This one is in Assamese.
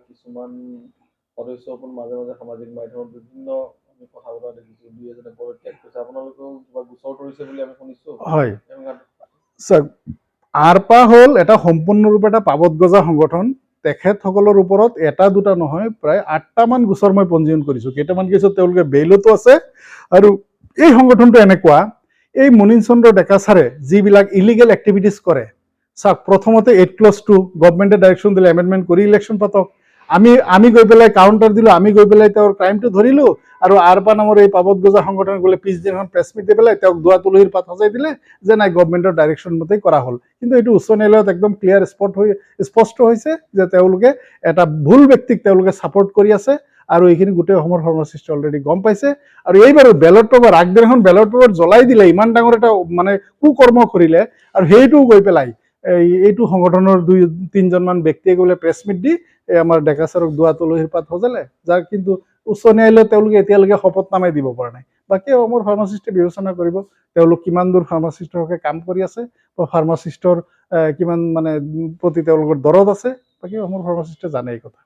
কিছুমান সদস্য মাজে মাজে সামাজিক মাধ্যমত বিভিন্ন আমি কথা বতৰা দেখিছোঁ, দুই এজনে পদত্যাগ কৰিছে, আপোনালোকেও কিবা গোচৰ তৰিছে বুলি আমি শুনিছোঁ। হয়, আৰপা হ'ল এটা সম্পূৰ্ণৰূপে এটা পাবত গজা সংগঠন। তেখেতসকলৰ ওপৰত এটা দুটা নহয়, প্ৰায় 8টামান গোচৰ মই পঞ্জীয়ন কৰিছোঁ। কেইটামান কেছত তেওঁলোকে বেইলতো আছে। আৰু এই সংগঠনটো এনেকুৱা, এই মুনীন চন্দ্ৰ ডেকা ছাৰে যিবিলাক ইলিগেল এক্টিভিটিজ কৰে, চাওক প্ৰথমতে 8 clause 2 গভৰ্ণমেণ্টে ডাইৰেকশ্যন দিলে এমেণ্ডমেণ্ট কৰি ইলেকশ্যন পাতক। আমি গৈ পেলাই কাউণ্টাৰ দিলোঁ, আমি গৈ পেলাই তেওঁৰ ক্ৰাইমটো ধৰিলোঁ, আৰু আৰপা নামৰ এই পাবত গজা সংগঠন গ'লে পিছদিনাখন প্ৰেছ মিট দি পেলাই তেওঁক দুৱা তুলসীৰ পাত সজাই দিলে যে নাই গভৰ্ণমেণ্টৰ ডাইৰেকশ্যন মতেই কৰা হ'ল। কিন্তু এইটো উচ্চ ন্যায়ালয়ত একদম ক্লিয়াৰ স্পষ্ট হৈছে যে তেওঁলোকে এটা ভুল ব্যক্তিক তেওঁলোকে ছাপোৰ্ট কৰি আছে, আৰু এইখিনি গোটেই অসমৰ ফাৰ্মাচিষ্টে অলৰেডি গম পাইছে। আৰু এইবাৰ বেলট পেপাৰ আগদিনাখন বেলট পেপাৰ জ্বলাই দিলে, ইমান ডাঙৰ এটা মানে কুকৰ্ম কৰিলে, আৰু সেইটোও গৈ পেলাই এইটো সংগঠনৰ 2-3জনমান ব্যক্তিয়ে গ'লে প্ৰেছ মিট দি আমাৰ ডেকা ছাৰক দুৱা তুলসীৰ পাত সজালে, যাৰ কিন্তু উচ্চ ন্যায়ালয়ত তেওঁলোকে এতিয়ালৈকে শপতনামাই দিব পৰা নাই। বাকী অসমৰ ফাৰ্মাচিষ্টে বিবেচনা কৰিব তেওঁলোক কিমান দূৰ ফাৰ্মাচিষ্টৰ হকে কাম কৰি আছে, বা ফাৰ্মাচিষ্টৰ কিমান মানে প্ৰতি তেওঁলোকৰ দৰদ আছে। বাকী অসমৰ ফাৰ্মাচিষ্টে জানে এই কথা।